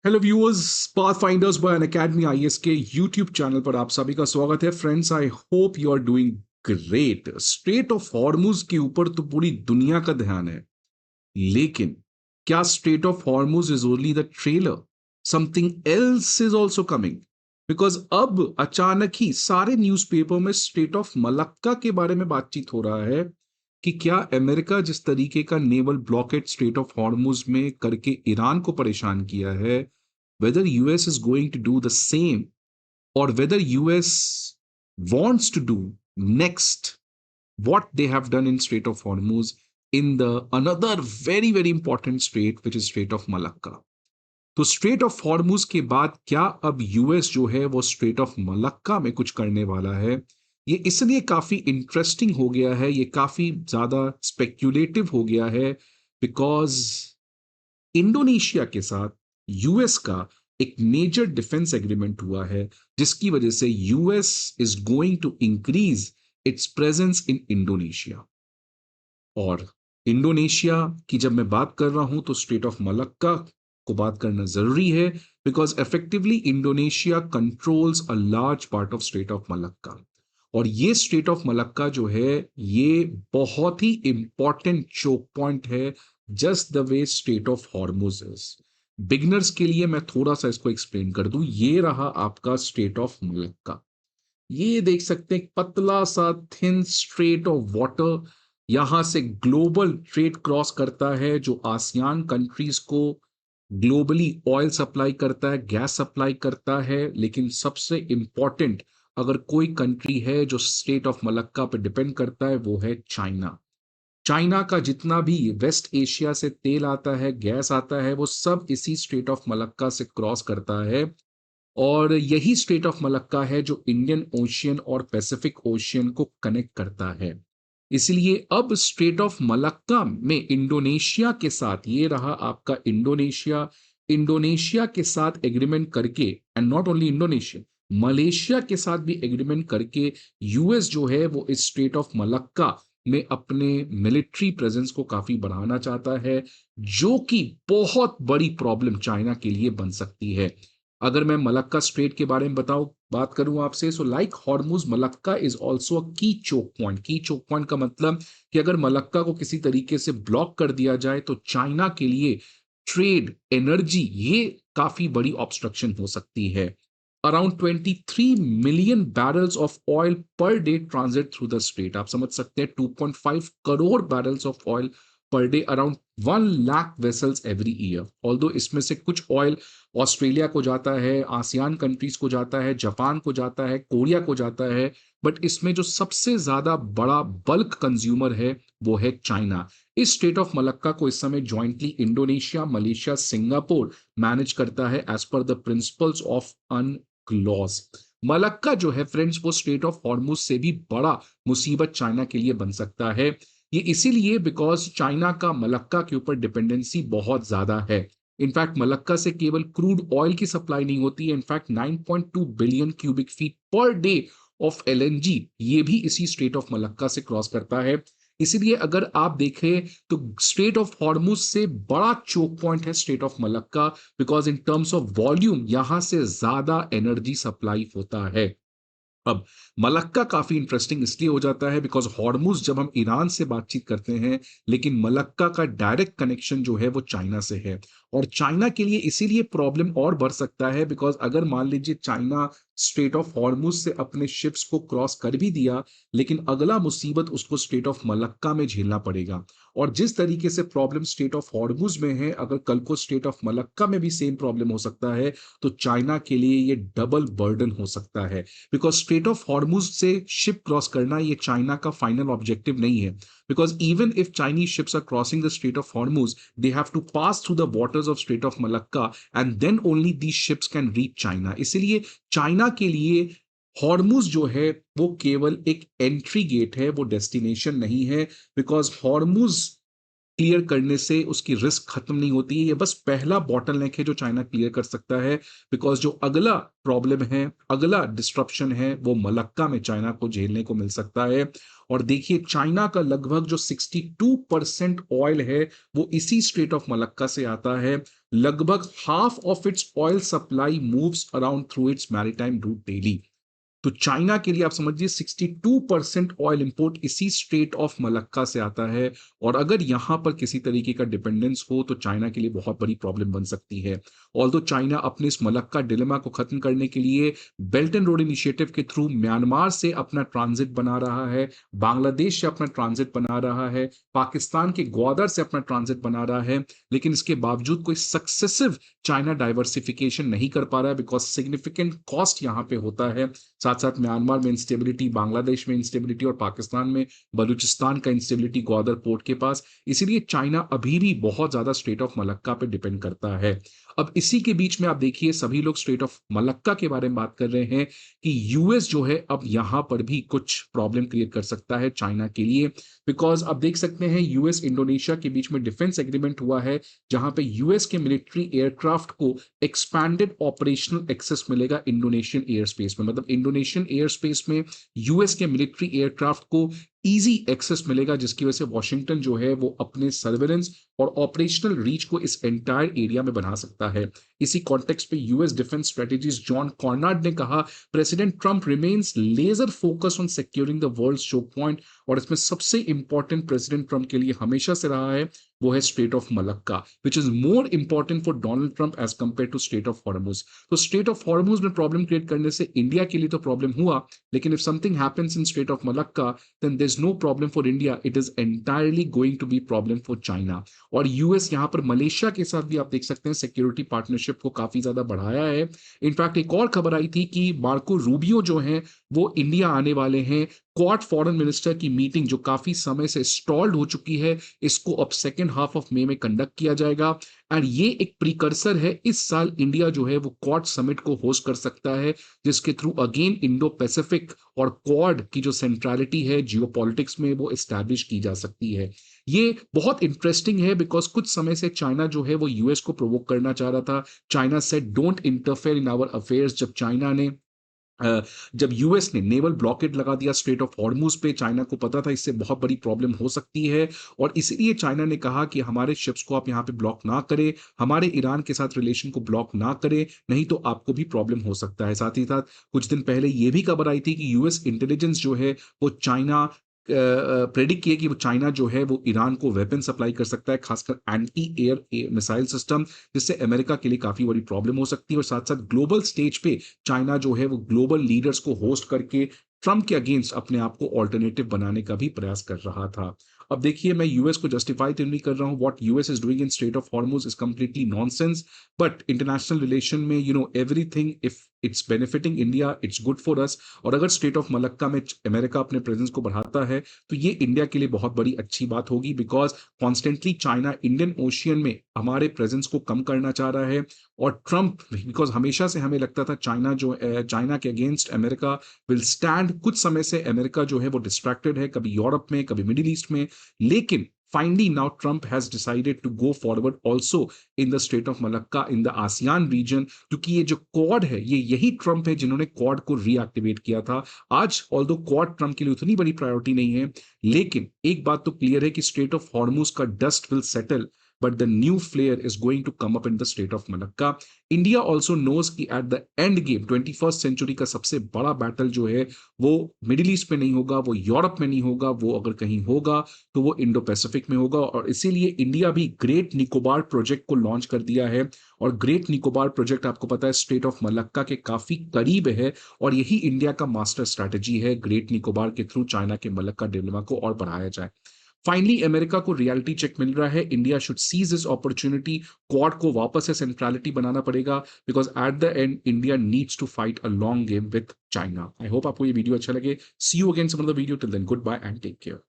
Hello viewers, pathfinders by Unacademy IAS के YouTube channel पर आप सभी का स्वागत है। Friends, I hope you are doing great. Strait of Hormuz के ऊपर तो पूरी दुनिया का ध्यान है, लेकिन क्या straight of Hormuz is only the trailer? Something else is also coming. Because अब अचानक ही सारे न्यूज़पेपर में स्ट्रेट ऑफ मलक्का के बारे में बातचीत हो रहा है कि क्या अमेरिका जिस तरीके का naval blockade strait of Hormuz में करके ईरान को परेशान किया है, whether US is going to do the same, or whether US wants to do next what they have done in Strait of Hormuz in the another very important strait, which is Strait of Malacca. तो strait of Hormuz के बाद क्या अब US जो है वो straight of Malacca में कुछ करने वाला है? ये इसलिए काफी इंटरेस्टिंग हो गया है, ये काफी ज्यादा स्पेक्यूलेटिव हो गया है, बिकॉज इंडोनेशिया के साथ यूएस का एक मेजर डिफेंस एग्रीमेंट हुआ है, जिसकी वजह से US is going to increase its presence in Indonesia. और इंडोनेशिया की जब मैं बात कर रहा हूं तो स्ट्रेट ऑफ मलक्का को बात करना जरूरी है, because effectively Indonesia controls a large part of strait of Malacca. और ये स्ट्रेट ऑफ मलक्का जो है, ये बहुत ही इंपॉर्टेंट चोक पॉइंट है, just the way straight of Hormuz is. Beginners के लिए मैं थोड़ा सा इसको एक्सप्लेन कर दूं। ये रहा आपका स्ट्रेट ऑफ मलक्का। ये देख सकते हैं, पतला सा थिन स्ट्रेट ऑफ वाटर, यहां से ग्लोबल ट्रेड क्रॉस करता है, जो आसियान कंट्रीज को ग्लोबली ऑयल सप्लाई करता है, गैस सप्लाई करता है। लेकिन सबसे इंपॉर्टेंट, अगर कोई कंट्री है जो स्टेट ऑफ मलक्का पे डिपेंड करता है, वो है चाइना। चाइना का जितना भी वेस्ट एशिया से तेल आता है, गैस आता है, वो सब इसी स्ट्रेट ऑफ मलक्का से क्रॉस करता है। और यही स्ट्रेट ऑफ मलक्का है जो इंडियन ओशियन और पैसिफिक ओशियन को कनेक्ट करता है। इसलिए अब स्ट्रेट ऑफ मलक्का में इंडोनेशिया के साथ, ये रहा आपका इंडोनेशिया, इंडोनेशिया के साथ एग्रीमेंट करके, and not only Indonesia, Malaysia के साथ भी एग्रीमेंट करके यूएस जो है वो इस स्ट्रेट ऑफ मलक्का में अपने मिलिट्री प्रेजेंस को काफी बढ़ाना चाहता है, जो कि बहुत बड़ी प्रॉब्लम चाइना के लिए बन सकती है। अगर मैं मलक्का स्ट्रेट के बारे में बताऊं, बात करूं आपसे, so like Hormuz, Malacca is also a की चोक पॉइंट। की चोक पॉइंट का मतलब कि अगर मलक्का को किसी तरीके से ब्लॉक कर दिया जाए तो चाइना के लिए ट्रेड, एनर्जी, ये काफी बड़ी ऑब्स्ट्रक्शन हो सकती है। Around 23 million barrels of oil per day transit through the straight. आप समझ सकते हैं, 2.5 crore barrels of oil per day, around 1 lakh vessels every year. Although इसमें से कुछ ऑयल ऑस्ट्रेलिया को जाता है, आसियान कंट्रीज को जाता है, जापान को जाता है, कोरिया को जाता है, बट इसमें जो सबसे ज्यादा बड़ा बल्क कंज्यूमर है वो है चाइना। इस स्टेट ऑफ मलक्का को इस समय jointly Indonesia, Malaysia, Singapore manage करता है as per the principles of UNCLOS. Malacca जो है फ्रेंड्स, वो स्टेट ऑफ हॉर्मुज से भी बड़ा मुसीबत चाइना के लिए बन सकता है। ये इसीलिए बिकॉज चाइना का मलक्का के ऊपर डिपेंडेंसी बहुत ज्यादा है। इनफैक्ट मलक्का से केवल क्रूड ऑयल की सप्लाई नहीं होती है, in fact 9.2 billion cubic feet per day of LNG, ये भी इसी स्ट्रेट ऑफ मलक्का से क्रॉस करता है। इसीलिए अगर आप देखें तो स्ट्रेट ऑफ हॉर्मुज से बड़ा चोक पॉइंट है strait of Malacca, because in terms of volume यहां से ज्यादा एनर्जी सप्लाई होता है। अब मलक्का काफी इंटरेस्टिंग इसलिए हो जाता है बिकॉज हॉर्मुज जब हम ईरान से बातचीत करते हैं, लेकिन मलक्का का डायरेक्ट कनेक्शन जो है वो चाइना से है। और चाइना के लिए इसीलिए प्रॉब्लम और बढ़ सकता है, बिकॉज अगर मान लीजिए चाइना स्ट्रेट ऑफ हॉर्मुज से अपने शिप्स को क्रॉस कर भी दिया, लेकिन अगला मुसीबत उसको स्ट्रेट ऑफ मलक्का में झेलना पड़ेगा। और जिस तरीके से प्रॉब्लम स्ट्रेट ऑफ हॉर्मुज में है, अगर कल को स्ट्रेट ऑफ मलक्का में भी सेम प्रॉब्लम हो सकता है, तो चाइना के लिए ये डबल बर्डन हो सकता है। बिकॉज स्ट्रेट ऑफ हॉर्मुज से शिप क्रॉस करना ये चाइना का फाइनल ऑब्जेक्टिव नहीं है, because even if Chinese ships are crossing the strait of Hormuz, they have to pass through the waters of strait of Malacca, and then only these ships can reach China. इसलिए China के लिए Hormuz जो है वो केवल एक entry gate है, वो डेस्टिनेशन नहीं है। बिकॉज हॉर्मुज क्लियर करने से उसकी रिस्क खत्म नहीं होती है, ये बस पहला बॉटलनेक है जो चाइना क्लियर कर सकता है। बिकॉज जो अगला प्रॉब्लम है, अगला डिस्ट्रप्शन है, वो मलक्का में चाइना को झेलने को मिल सकता है। और देखिए, चाइना का लगभग जो 62% ऑयल है वो इसी स्ट्रेट ऑफ मलक्का से आता है। लगभग half of its oil supply moves around through its maritime route daily. तो चाइना के लिए आप समझिए 62% ऑयल इंपोर्ट इसी स्ट्रेट ऑफ मलक्का से आता है। और अगर यहां पर किसी तरीके का डिपेंडेंस हो तो चाइना के लिए बहुत बड़ी प्रॉब्लम बन सकती है। ऑल्दो चाइना अपने इस मलक्का डिलेमा को खत्म करने के लिए बेल्ट एंड रोड इनिशिएटिव के थ्रू म्यांमार से अपना ट्रांजिट बना रहा है, बांग्लादेश से अपना ट्रांजिट बना रहा है, पाकिस्तान के ग्वादर से अपना ट्रांजिट बना रहा है, लेकिन इसके बावजूद कोई सक्सेसिव चाइना डाइवर्सिफिकेशन नहीं कर पा रहा है बिकॉज सिग्निफिकेंट कॉस्ट यहां पे होता है। साथ साथ म्यांमार में इंस्टेबिलिटी, बांग्लादेश में इंस्टेबिलिटी और पाकिस्तान में बलूचिस्तान का इंस्टेबिलिटी ग्वादर पोर्ट के पास। इसीलिए चाइना अभी भी बहुत ज्यादा स्ट्रेट ऑफ मलक्का पे डिपेंड करता है। अब इसी के बीच में आप देखिए सभी लोग स्ट्रेट ऑफ मलक्का के बारे में बात कर रहे हैं कि यूएस जो है अब यहां पर भी कुछ प्रॉब्लम क्रिएट कर सकता है चाइना के लिए। बिकॉज आप देख सकते हैं यूएस इंडोनेशिया के बीच में डिफेंस एग्रीमेंट हुआ है जहां पे यूएस के मिलिट्री एयरक्राफ्ट को एक्सपैंडेड ऑपरेशनल एक्सेस मिलेगा इंडोनेशियन एयर स्पेस में। मतलब इंडोनेशियन एयर स्पेस में यूएस के मिलिट्री एयरक्राफ्ट को इजी एक्सेस मिलेगा, जिसकी वजह से वॉशिंगटन जो है वो अपने सर्वेलेंस और ऑपरेशनल रीच को इस एंटायर एरिया में बना सकता है। इसी कॉन्टेक्स्ट पे US defence strategist John Konrad ने कहा, President Trump remains laser focus on securing the world choke point. और इसमें सबसे इंपॉर्टेंट प्रेसिडेंट ट्रंप के लिए हमेशा से रहा है वो है strait of Malacca, which is more important for Donald Trump as compare to strait of Hormuz. तो स्ट्रेट ऑफ हॉर्मुज में प्रॉब्लम क्रिएट करने से इंडिया के लिए तो प्रॉब्लम हुआ, लेकिन if something happens in straight of Malacca then there is no problem for India, it is entirely going to be problem for China. और यूएस यहां पर मलेशिया के साथ भी आप देख सकते हैं सिक्योरिटी पार्टनरशिप को काफी ज्यादा बढ़ाया है। इनफैक्ट एक और खबर आई थी कि मार्को रूबियो जो है वो इंडिया आने वाले हैं। क्वाड फॉरेन मिनिस्टर की मीटिंग जो काफी समय से स्टॉल्ड हो चुकी है, इसको अब सेकेंड हाफ ऑफ मई में कंडक्ट किया जाएगा। एंड ये एक प्रीकर्सर है, इस साल इंडिया जो है वो क्वाड समिट को होस्ट कर सकता है, जिसके थ्रू अगेन इंडो पैसिफिक और क्वाड की जो सेंट्रलिटी है जियोपॉलिटिक्स में वो एस्टैब्लिश की जा सकती है। ये बहुत इंटरेस्टिंग है बिकॉज कुछ समय से चाइना जो है वो यूएस को प्रोवोक करना चाह रहा था। China said don't interfere in our affairs. जब यूएस ने नेवल ब्लॉकेट लगा दिया स्ट्रेट ऑफ हॉर्मुज पे, चाइना को पता था इससे बहुत बड़ी प्रॉब्लम हो सकती है और इसलिए चाइना ने कहा कि हमारे शिप्स को आप यहां पे ब्लॉक ना करें, हमारे ईरान के साथ रिलेशन को ब्लॉक ना करें, नहीं तो आपको भी प्रॉब्लम हो सकता है। साथ ही साथ कुछ दिन पहले यह भी खबर आई थी कि यूएस इंटेलिजेंस जो है वो चाइना प्रेडिक्ट किए कि वो चाइना जो है वो ईरान को वेपन सप्लाई कर सकता है, खासकर एंटी एयर मिसाइल सिस्टम, जिससे अमेरिका के लिए काफी बड़ी प्रॉब्लम हो सकती है। और साथ साथ ग्लोबल स्टेज पे चाइना जो है वो ग्लोबल लीडर्स को होस्ट करके ट्रंप के अगेंस्ट अपने आप को ऑल्टरनेटिव बनाने का भी प्रयास कर रहा था। अब देखिए मैं यूएस को जस्टिफाई तो नहीं कर रहा हूं, what US is doing in straight of Hormuz is completely nonsense, but international relation में everything if it's benefiting India it's good for us. और अगर स्ट्रेट ऑफ मलक्का में अमेरिका अपने प्रेजेंस को बढ़ाता है तो ये इंडिया के लिए बहुत बड़ी अच्छी बात होगी because constantly China Indian ocean में हमारे प्रेजेंस को कम करना चाह रहा है। और ट्रंप बिकॉज हमेशा से हमें लगता था चाइना के अगेंस्ट अमेरिका विल स्टैंड, कुछ समय से अमेरिका जो है वो डिस्ट्रैक्टेड है, कभी यूरोप में कभी मिडिल ईस्ट में, लेकिन finally now Trump has decided to go forward also in the Strait of Malacca in the ASEAN region, क्योंकि ये जो क्वाड है ये यही ट्रंप है जिन्होंने क्वाड को रीएक्टिवेट किया था। आज ऑल्दो क्वाड ट्रंप के लिए उतनी बड़ी प्रायोरिटी नहीं है, लेकिन एक बात तो क्लियर है कि स्ट्रेट ऑफ हॉर्मुज का dust will settle but the new flare is going to come up in the Strait of Malacca. India also knows कि at the end game 21st century का सबसे बड़ा बैटल जो है वो मिडिल ईस्ट में नहीं होगा, वो यूरोप में नहीं होगा, वो अगर कहीं होगा तो वो इंडो पैसिफिक में होगा। और इसीलिए इंडिया भी ग्रेट निकोबार प्रोजेक्ट को लॉन्च कर दिया है। और ग्रेट निकोबार प्रोजेक्ट आपको पता है स्ट्रेट ऑफ मलक्का के काफी करीब है और यही इंडिया का मास्टर स्ट्रैटेजी है, ग्रेट निकोबार के थ्रू चाइना के मलक्का डिलेमा को और बढ़ाया जाए। फाइनली अमेरिका को रियलिटी चेक मिल रहा है, India should seize this opportunity, Quad को वापस से सेंट्रलिटी बनाना पड़ेगा because at the end India needs to fight a long game with China. I hope आपको ये वीडियो अच्छा लगे। See you again some other video, till then good bye and take care.